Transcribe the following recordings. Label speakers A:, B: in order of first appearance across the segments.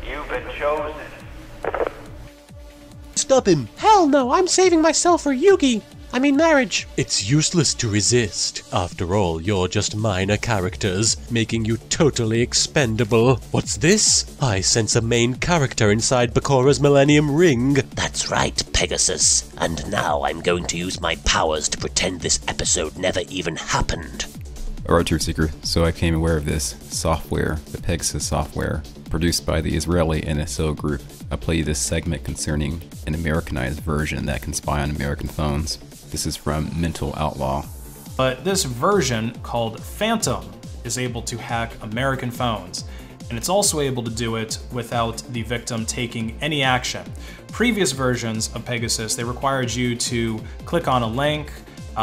A: You've been chosen.
B: Stop him!
C: Hell no, I'm saving myself for Yugi. I mean marriage.
B: It's useless to resist. After all, you're just minor characters, making you totally expendable. What's this? I sense a main character inside Bakora's Millennium Ring.
D: That's right, Pegasus. And now I'm going to use my powers to pretend this episode never even happened.
E: Alright, Truth Seeker, so I became aware of this software, the Pegasus software, produced by the Israeli NSO group. I'll play you this segment concerning an Americanized version that can spy on American phones. This is from Mental Outlaw.
F: But this version, called Phantom, is able to hack American phones. And it's also able to do it without the victim taking any action. Previous versions of Pegasus, they required you to click on a link.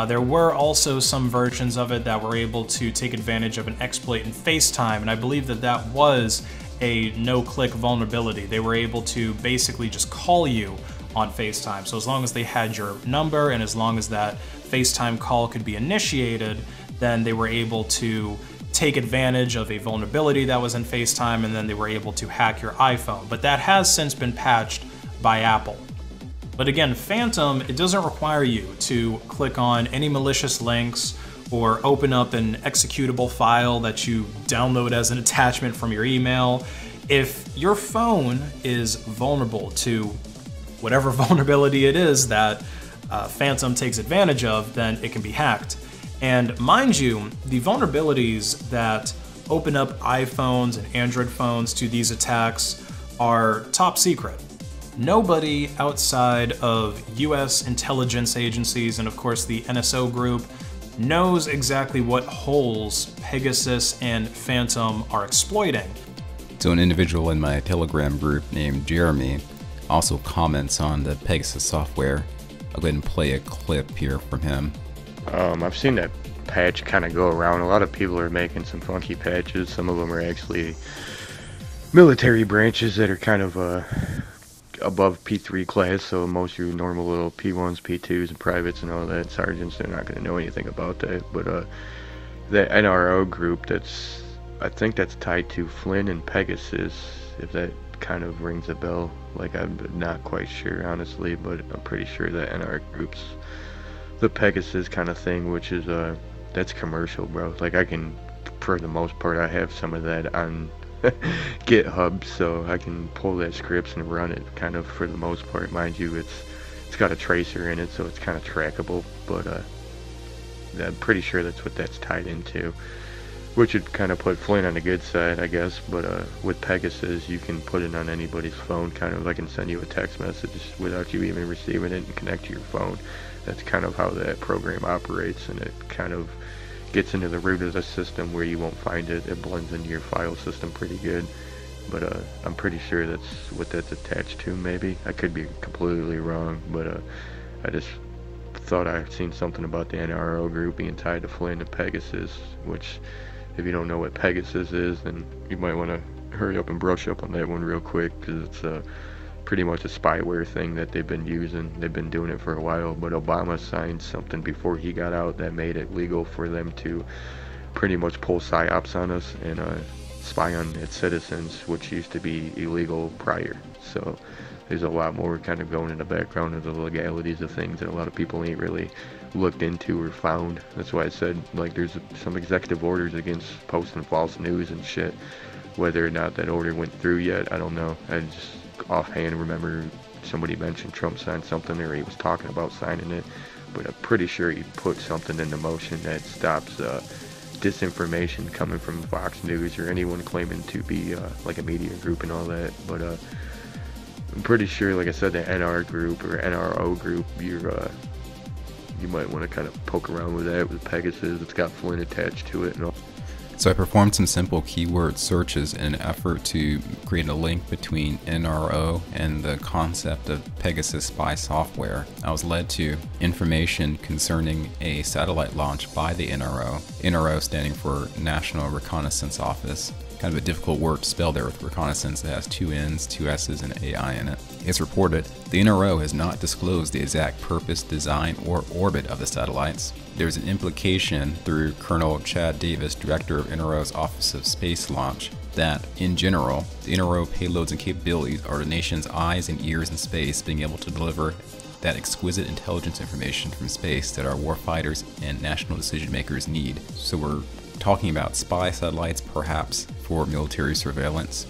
F: There were also some versions of it that were able to take advantage of an exploit in FaceTime, and I believe that that was a no-click vulnerability. They were able to basically just call you on FaceTime. So as long as they had your number and as long as that FaceTime call could be initiated, then they were able to take advantage of a vulnerability that was in FaceTime, and then they were able to hack your iPhone. But that has since been patched by Apple. But again, Phantom, it doesn't require you to click on any malicious links or open up an executable file that you download as an attachment from your email. If your phone is vulnerable to whatever vulnerability it is that Phantom takes advantage of, then it can be hacked. And mind you, the vulnerabilities that open up iPhones and Android phones to these attacks are top secret. Nobody outside of US intelligence agencies and of course the NSO group knows exactly what holes Pegasus and Phantom are exploiting.
E: So an individual in my Telegram group named Jeremy also comments on the Pegasus software. I'll go ahead and play a clip here from him.
G: I've seen that patch kind of go around. A lot of people are making some funky patches. Some of them are actually military branches that are kind of above P3 class, so most of your normal little P1s, P2s, and privates and all that, sergeants, they're not going to know anything about that. But the NRO group, I think that's tied to Flynn and Pegasus, if that kind of rings a bell. Like, I'm not quite sure, honestly, but I'm pretty sure that NR group's the Pegasus kind of thing, which is, that's commercial, bro. Like, I can, for the most part, I have some of that on GitHub, so I can pull that scripts and run it kind of for the most part. Mind you, it's got a tracer in it, so it's kind of trackable, but I'm pretty sure that's what that's tied into, which would kind of put Flynn on the good side, I guess. But with Pegasus, you can put it on anybody's phone, kind of. I can send you a text message without you even receiving it and connect to your phone. That's kind of how that program operates, and it kind of gets into the root of the system where you won't find it. It blends into your file system pretty good, but I'm pretty sure that's what that's attached to. Maybe I could be completely wrong, but I just thought I'd seen something about the NRO group being tied to Flynn and Pegasus, which, if you don't know what Pegasus is, then you might want to hurry up and brush up on that one real quick, because it's pretty much a spyware thing that they've been using. They've been doing it for a while, but Obama signed something before he got out that made it legal for them to pretty much pull psyops on us and spy on its citizens, which used to be illegal prior. So there's a lot more kind of going in the background of the legalities of things that a lot of people ain't really looked into or found. That's why I said, like, there's some executive orders against posting false news and shit. Whether or not that order went through yet, I don't know. I just offhand remember somebody mentioned Trump signed something, or he was talking about signing it, but I'm pretty sure he put something into motion that stops disinformation coming from Fox News or anyone claiming to be like a media group and all that. But I'm pretty sure, like I said, the NR group or NRO group, you might want to kind of poke around with that with Pegasus. It's got Flynn attached to it and all.
E: So I performed some simple keyword searches in an effort to create a link between NRO and the concept of Pegasus spy software. I was led to information concerning a satellite launch by the NRO, NRO standing for National Reconnaissance Office. Kind of a difficult word to spell there with reconnaissance. It has two N's, two S's, and an AI in it. It's reported the NRO has not disclosed the exact purpose, design, or orbit of the satellites. There's an implication through Colonel Chad Davis, director of NRO's Office of Space Launch, that, in general, the NRO payloads and capabilities are the nation's eyes and ears in space, being able to deliver that exquisite intelligence information from space that our warfighters and national decision makers need. So we're talking about spy satellites, perhaps, for military surveillance.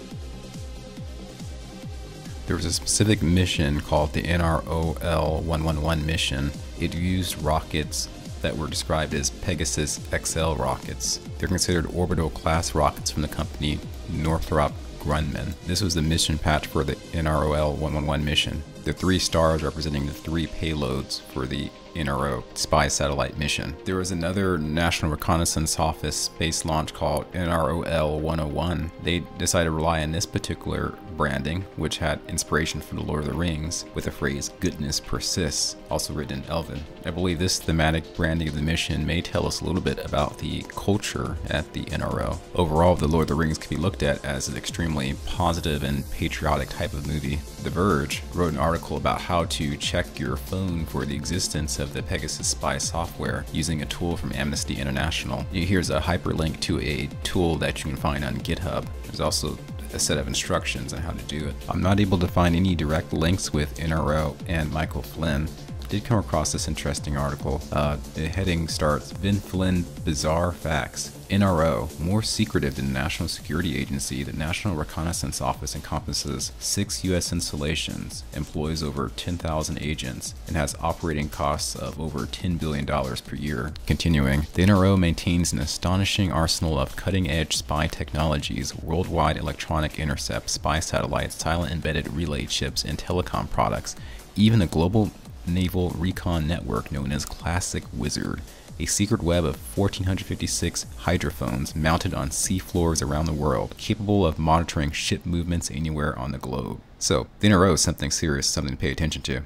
E: There was a specific mission called the NROL-111 mission. It used rockets that were described as Pegasus XL rockets. They're considered orbital class rockets from the company Northrop Grumman. This was the mission patch for the NROL-111 mission. The 3 stars representing the 3 payloads for the NRO spy satellite mission. There was another National Reconnaissance Office space launch called NROL-101. They decided to rely on this particular branding, which had inspiration from The Lord of the Rings, with the phrase "goodness persists," also written in Elven. I believe this thematic branding of the mission may tell us a little bit about the culture at the NRO. Overall, The Lord of the Rings can be looked at as an extremely positive and patriotic type of movie. The Verge wrote an article about how to check your phone for the existence of the Pegasus spy software using a tool from Amnesty International. Here's a hyperlink to a tool that you can find on GitHub. There's also a set of instructions on how to do it. I'm not able to find any direct links with NRO and Michael Flynn. I did come across this interesting article. The heading starts, Vin Flynn Bizarre Facts. NRO, more secretive than the National Security Agency, the National Reconnaissance Office encompasses 6 U.S. installations, employs over 10,000 agents, and has operating costs of over $10 billion per year. Continuing, the NRO maintains an astonishing arsenal of cutting-edge spy technologies, worldwide electronic intercept, spy satellites, silent embedded relay chips, and telecom products, even a global naval recon network known as Classic Wizard, a secret web of 1,456 hydrophones mounted on sea floors around the world, capable of monitoring ship movements anywhere on the globe. So, the NRO is something serious, something to pay attention to.